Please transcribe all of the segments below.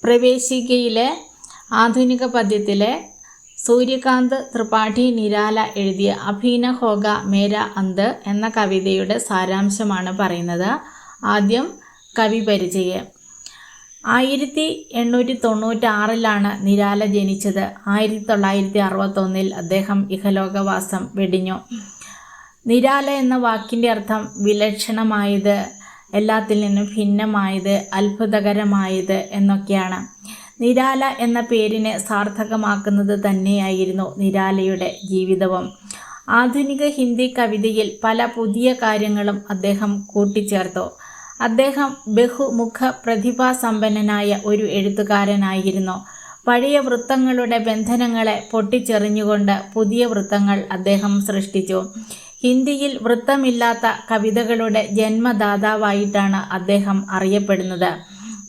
പ്രവേശികയിലെ ആധുനിക പദ്യത്തിലെ സൂര്യകാന്ത് ത്രിപാഠി നിരാല എഴുതിയ അഭീന ഹോഗ മേര അന്ത് എന്ന കവിതയുടെ സാരാംശമാണ് പറയുന്നത്. ആദ്യം കവി പരിചയം. 1896 നിരാല ജനിച്ചത്. 1961 അദ്ദേഹം ഇഹലോകവാസം വെടിഞ്ഞു. നിരാല എന്ന വാക്കിൻ്റെ അർത്ഥം വിലക്ഷണമായത്, എല്ലാത്തിൽ നിന്നും ഭിന്നമായത്, അത്ഭുതകരമായത് എന്നൊക്കെയാണ്. നിരാല എന്ന പേരിനെ സാർത്ഥകമാക്കുന്നത് തന്നെയായിരുന്നു നിരാലയുടെ ജീവിതവും. ആധുനിക ഹിന്ദി കവിതയിൽ പല പുതിയ കാര്യങ്ങളും അദ്ദേഹം കൂട്ടിച്ചേർത്തു. അദ്ദേഹം ബഹുമുഖ പ്രതിഭാസമ്പന്നനായ ഒരു എഴുത്തുകാരനായിരുന്നു. പഴയ വൃത്തങ്ങളുടെ ബന്ധനങ്ങളെ പൊട്ടിച്ചെറിഞ്ഞുകൊണ്ട് പുതിയ വൃത്തങ്ങൾ അദ്ദേഹം സൃഷ്ടിച്ചു. ഹിന്ദിയിൽ വൃത്തമില്ലാത്ത കവിതകളുടെ ജന്മദാതാവായിട്ടാണ് അദ്ദേഹം അറിയപ്പെടുന്നത്.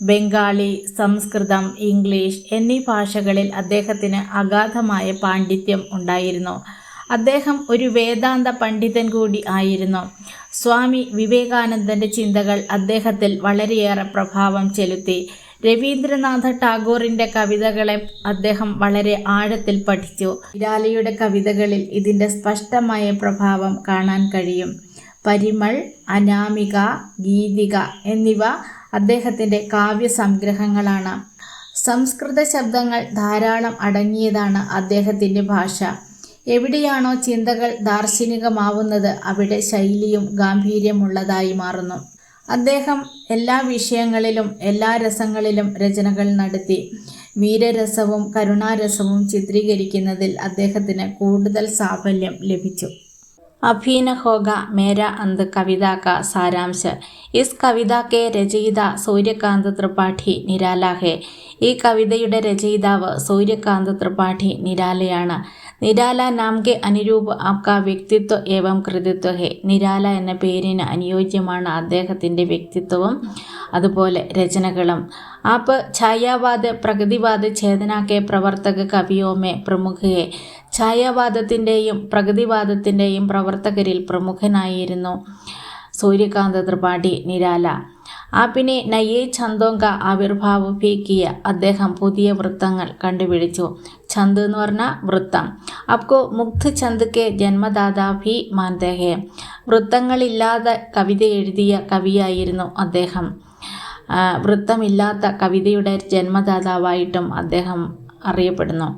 ബംഗാളി, സംസ്കൃതം, ഇംഗ്ലീഷ് എന്നീ ഭാഷകളിൽ അദ്ദേഹത്തിന് അഗാധമായ പാണ്ഡിത്യം ഉണ്ടായിരുന്നു. അദ്ദേഹം ഒരു വേദാന്ത പണ്ഡിതൻ കൂടി ആയിരുന്നു. സ്വാമി വിവേകാനന്ദൻ്റെ ചിന്തകൾ അദ്ദേഹത്തിൽ വളരെയേറെ പ്രഭാവം ചെലുത്തി. രവീന്ദ്രനാഥ ടാഗോറിൻ്റെ കവിതകളെ അദ്ദേഹം വളരെ ആഴത്തിൽ പഠിച്ചു. നിരാലയുടെ കവിതകളിൽ ഇതിൻ്റെ സ്പഷ്ടമായ പ്രഭാവം കാണാൻ കഴിയും. പരിമൾ, അനാമിക, ഗീതിക എന്നിവ അദ്ദേഹത്തിൻ്റെ കാവ്യസംഗ്രഹങ്ങളാണ്. സംസ്കൃത ശബ്ദങ്ങൾ ധാരാളം അടങ്ങിയതാണ് അദ്ദേഹത്തിൻ്റെ ഭാഷ. എവിടെയാണോ ചിന്തകൾ ദാർശനികമാവുന്നത് അവിടെ ശൈലിയും ഗാംഭീര്യമുള്ളതായി മാറുന്നു. അദ്ദേഹം എല്ലാ വിഷയങ്ങളിലും എല്ലാ രസങ്ങളിലും രചനകൾ നടത്തി. വീരരസവും കരുണാരസവും ചിത്രീകരിക്കുന്നതിൽ അദ്ദേഹത്തിന് കൂടുതൽ സാഫല്യം ലഭിച്ചു. अभीन होगा मेरा अंत कविता का सारांश. इस कविता के रचयिता സൂര്യകാന്ത് ത്രിപാഠി നിരാല है. ഈ കവിതയുടെ രചയിതാവ് സൂര്യകാന്ത് ത്രിപാഠി നിരാലയാണ്. നിരാല നാം കെ അനുരൂപ് ആപ്കാ വ്യക്തിത്വ ഏവം കൃതിത്വ ഹെ. നിരാല എന്ന പേരിന് അനുയോജ്യമാണ് അദ്ദേഹത്തിൻ്റെ വ്യക്തിത്വവും അതുപോലെ രചനകളും. ആപ്പ് ഛായാവാദ് പ്രഗതിവാദ് ചേതന കെ പ്രവർത്തക കവിയോ മേ പ്രമുഖ ഹെ. ഛായാവാദത്തിൻ്റെയും പ്രഗതിവാദത്തിൻ്റെയും പ്രവർത്തകരിൽ പ്രമുഖനായിരുന്നു സൂര്യകാന്ത് ത്രിപാഠി നിരാല. ആപ്പിനെ നയേ ഛന്ദോങ്ക ആവിർഭാവ് ഭീ കിയ. അദ്ദേഹം പുതിയ വൃത്തങ്ങൾ കണ്ടുപിടിച്ചു. ഛന്ത് എന്ന് പറഞ്ഞാൽ വൃത്തം. അപ്കോ മുഗ്ധ് ഛന്ത് കെ ജന്മദാതാ ഭീ മാൻതേ ഹെ. വൃത്തങ്ങളില്ലാതെ കവിത എഴുതിയ കവിയായിരുന്നു അദ്ദേഹം. വൃത്തമില്ലാത്ത കവിതയുടെ ജന്മദാതാവായിട്ടും അദ്ദേഹം അറിയപ്പെടുന്നു.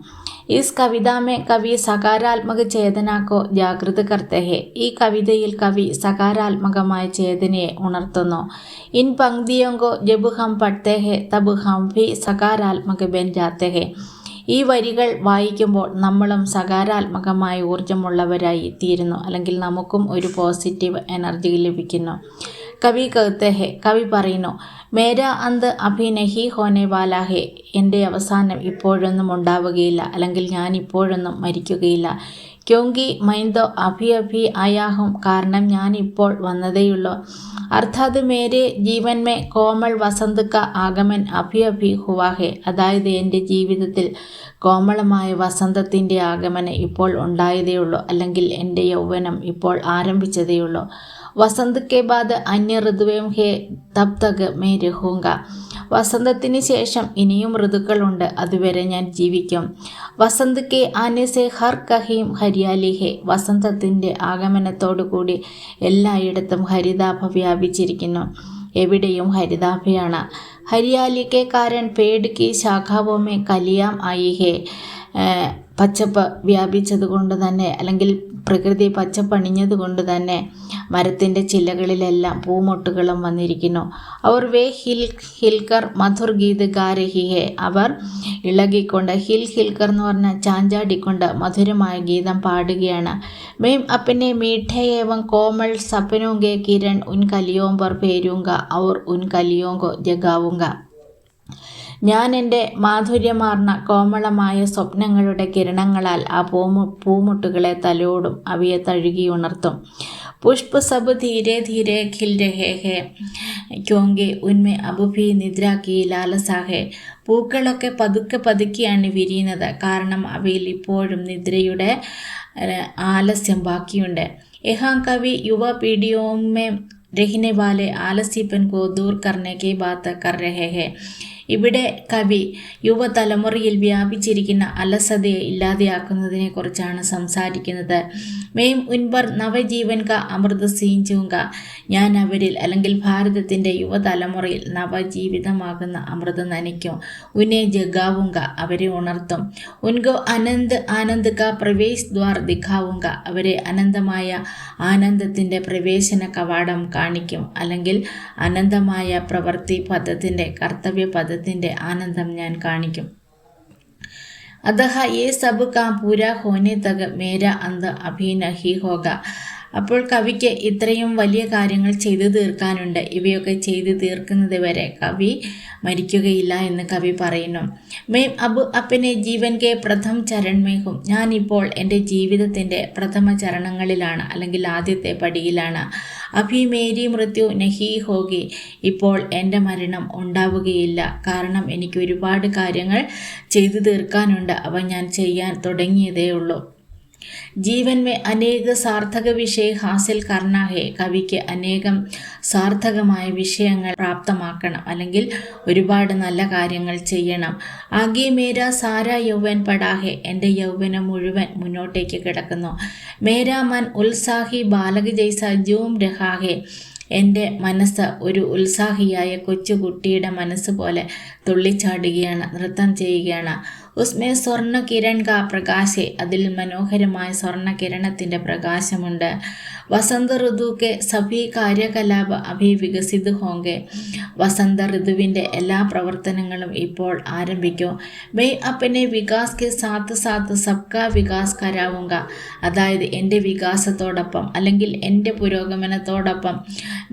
ഇസ് കവിത മേ കവി സകാരാത്മക ചേതനക്കോ ജാഗ്രത കർത്തേ ഹെ. ഈ കവിതയിൽ കവി സകാരാത്മകമായ ചേതനയെ ഉണർത്തുന്നു. ഇൻ പങ്ക്തിയോങ്കോ ജബ് ഹം പഠ്തേ ഹെ തബ് ഹം ഭി സകാരാത്മക ബൻ ജാത്തേ ഹെ. ഈ വരികൾ വായിക്കുമ്പോൾ നമ്മളും സകാരാത്മകമായ ഊർജമുള്ളവരായി തീരുന്നു, അല്ലെങ്കിൽ നമുക്കും ഒരു പോസിറ്റീവ് എനർജി ലഭിക്കുന്നു. കവി കഹത്തെ ഹെ. കവി പറയുന്നു, മേരാ അന്ത് അഭി നഹി ഹോനെ വാലാ ഹെ. എൻ്റെ അവസാനം ഇപ്പോഴൊന്നും ഉണ്ടാവുകയില്ല, അല്ലെങ്കിൽ ഞാൻ ഇപ്പോഴൊന്നും മരിക്കുകയില്ല. ക്യോങ്കി മൈൻതോ അഭി അഭി ആയാഹും. കാരണം ഞാൻ ഇപ്പോൾ വന്നതേയുള്ളൂ. അർത്ഥാത് മേരെ ജീവൻ മേ കോമൾ വസന്ത് ക ആഗമൻ അഭി അഭി ഹുവാ ഹെ. അതായത് എൻ്റെ ജീവിതത്തിൽ കോമളമായ വസന്തത്തിൻ്റെ ആഗമനം ഇപ്പോൾ ഉണ്ടായതേയുള്ളൂ, അല്ലെങ്കിൽ എൻ്റെ യൗവനം ഇപ്പോൾ ആരംഭിച്ചതേയുള്ളൂ. വസന്ത് കെ ബാദ് അന്യ ഋതുവേം ഹേ തബ് തക് മേ രഹൂങ്ക. വസന്തത്തിന് ശേഷം ഇനിയും ഋതുക്കളുണ്ട്, അതുവരെ ഞാൻ ജീവിക്കും. വസന്ത് കെ ആനെ സെ ഹർ കഹീം ഹരിയാലി ഹേ. വസന്തത്തിൻ്റെ ആഗമനത്തോടു കൂടി എല്ലായിടത്തും ഹരിതാഭ വ്യാപിച്ചിരിക്കുന്നു. എവിടെയും ഹരിതാഭയാണ്. ഹരിയാലി കെ കാരൻ പേട് കി ശാഖാവോ മേ കലിയാം ആയി ഹേ. പച്ചപ്പ് വ്യാപിച്ചതുകൊണ്ട് തന്നെ, അല്ലെങ്കിൽ പ്രകൃതി പച്ചപ്പണിഞ്ഞതുകൊണ്ട് തന്നെ മരത്തിൻ്റെ ചില്ലകളിലെല്ലാം പൂമൊട്ടുകളും വന്നിരിക്കുന്നു. അവർ വേ ഹിൽക്കർ മധുർ ഗീത് ഗാരഹി ഹെ. അവർ ഇളകിക്കൊണ്ട്, ഹിൽക്കർ എന്ന് പറഞ്ഞാൽ ചാഞ്ചാടിക്കൊണ്ട് മധുരമായ ഗീതം പാടുകയാണ്. മേം അപ്പനെ മീഠേ ഏവം കോമൾ സപ്പനോങ്കെ കിരൺ ഉൻ കലിയോം പർ പേരൂങ്ക ഔർ ഉൻ കലിയോങ്കോ ജഗാവുങ്ക. ഞാൻ എൻ്റെ മാധുര്യമാർന്ന കോമളമായ സ്വപ്നങ്ങളുടെ കിരണങ്ങളാൽ ആ പൂമുട്ടുകളെ തലോടും, അവയെ തഴുകിയുണർത്തും. പുഷ്പ സബ് ധീരെ ധീരെ ഖിൽ രഹേ ഹേ ക്യോങ്കി ഉന്മേ അബുഭി നിദ്ര കി ലാലസ ഹേ. പൂക്കളൊക്കെ പതുക്കെ പതുക്കെയാണ് വിരിയുന്നത്, കാരണം അവയിൽ ഇപ്പോഴും നിദ്രയുടെ ആലസ്യം ബാക്കിയുണ്ട്. യഹാ കവി യുവ പീഡിയോമേ രഹിനെ വാലെ ആലസ്യപ്പൻ കോ ദൂർ കർണേ കി ബാത്ത് കർ രഹേ ഹേ. ഇവിടെ കവി യുവതലമുറയിൽ വ്യാപിച്ചിരിക്കുന്ന അലസതയെ ഇല്ലാതെയാക്കുന്നതിനെ കുറിച്ചാണ് സംസാരിക്കുന്നത്. മെയിം ഉൻപർ നവജീവൻ ക അമൃത് സീഞ്ചൂങ്ക, ഞാൻ അവരിൽ അല്ലെങ്കിൽ ഭാരതത്തിൻ്റെ യുവതലമുറയിൽ നവജീവിതമാകുന്ന അമൃത് നനയ്ക്കും. ഉന്നെ ജഗാവുങ്ക, അവരെ ഉണർത്തും. ഉൻകോ അനന്ത് ആനന്ദ് ക പ്രവേശ് ദ്വാർ ദിഖാവുങ്ക, അവരെ അനന്തമായ ആനന്ദത്തിൻ്റെ പ്രവേശന കവാടം കാണിക്കും. അല്ലെങ്കിൽ അനന്തമായ പ്രവൃത്തി പദത്തിൻ്റെ കർത്തവ്യ പദത്തിൻ്റെ ആനന്ദം ഞാൻ കാണിക്കും. അതഹ യേ സബ് കാ പൂരാ ഹോനെ തക് മേര അന്ത് അഭി നഹി ഹോഗ. അപ്പോൾ കവിക്ക് ഇത്രയും വലിയ കാര്യങ്ങൾ ചെയ്തു തീർക്കാനുണ്ട്. ഇവയൊക്കെ ചെയ്തു തീർക്കുന്നത് വരെ കവി മരിക്കുകയില്ല എന്ന് കവി പറയുന്നു. മേം അബ് അപ്പനെ ജീവൻ കെ പ്രഥം ചരൺ മേഹും, ഞാനിപ്പോൾ എൻ്റെ ജീവിതത്തിൻ്റെ പ്രഥമ ചരണങ്ങളിലാണ് അല്ലെങ്കിൽ ആദ്യത്തെ പടിയിലാണ്. അഭി മേരി മൃത്യു നഹി ഹോഗി, ഇപ്പോൾ എൻ്റെ മരണം ഉണ്ടാവുകയില്ല. കാരണം എനിക്ക് ഒരുപാട് കാര്യങ്ങൾ ചെയ്തു തീർക്കാനുണ്ട്. അവ ഞാൻ ചെയ്യാൻ തുടങ്ങിയതേ ഉള്ളൂ. ജീവൻ മേ അനേക സാർത്ഥക വിഷയ ഹാസിൽ കർണ ഹേ, കവിക്ക് അനേകം സാർത്ഥകമായ വിഷയങ്ങൾ പ്രാപ്തമാക്കണം അല്ലെങ്കിൽ ഒരുപാട് നല്ല കാര്യങ്ങൾ ചെയ്യണം. ആകെ മേരാ സാരാ യൗവൻ പടാഹെ, എൻ്റെ യൗവനം മുഴുവൻ മുന്നോട്ടേക്ക് കിടക്കുന്നു. മേരാ മൻ ഉത്സാഹി ബാലക ജൈസ ജൂം രഹാഹെ, എൻ്റെ മനസ്സ് ഒരു ഉത്സാഹിയായ കൊച്ചുകുട്ടിയുടെ മനസ്സ് പോലെ തുള്ളിച്ചാടുകയാണ്, നൃത്തം ചെയ്യുകയാണ്. ഉസ്മേ സ്വർണ്ണ കിരൺ കാ പ്രകാശേ, അതിൽ മനോഹരമായ സ്വർണ്ണ കിരണത്തിൻ്റെ പ്രകാശമുണ്ട്. വസന്ത ഋതുക്കെ സഭി കാര്യകലാപ അഭി വികസിത് ഹോങ്കെ, വസന്ത ഋതുവിൻ്റെ എല്ലാ പ്രവർത്തനങ്ങളും ഇപ്പോൾ ആരംഭിക്കും. മെയ് അപ്പനെ വികാസ് കെ സാത്ത് സാത്ത് സബ്കാ വികാസ് കരാവുങ്ക, അതായത് എൻ്റെ വികാസത്തോടൊപ്പം അല്ലെങ്കിൽ എൻ്റെ പുരോഗമനത്തോടൊപ്പം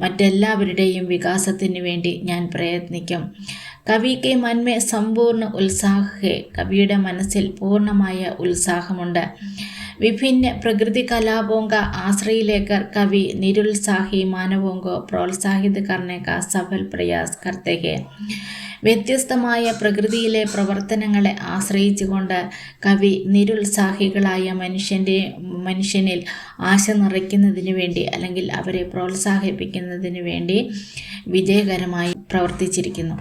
മറ്റെല്ലാവരുടെയും വികാസത്തിന് വേണ്ടി ഞാൻ പ്രയത്നിക്കും. കവി കെ മൻമേ സമ്പൂർണ്ണ ഉത്സാഹേ, കവിയുടെ മനസ്സിൽ പൂർണ്ണമായ ഉത്സാഹമുണ്ട്. വിഭിന്ന പ്രകൃതി കലാപോങ്ക ആശ്രയിലേക്കർ കവി നിരുത്സാഹി മാനവോങ്കോ പ്രോത്സാഹിത് കർണേ കാ സഫൽ പ്രയാസ് കർത്തേ ഹേ, വ്യത്യസ്തമായ പ്രകൃതിയിലെ പ്രവർത്തനങ്ങളെ ആശ്രയിച്ചുകൊണ്ട് കവി നിരുത്സാഹികളായ മനുഷ്യനിൽ ആശ നിറയ്ക്കുന്നതിന് വേണ്ടി അല്ലെങ്കിൽ അവരെ പ്രോത്സാഹിപ്പിക്കുന്നതിന് വേണ്ടി വിജയകരമായി പ്രവർത്തിച്ചിരിക്കുന്നു.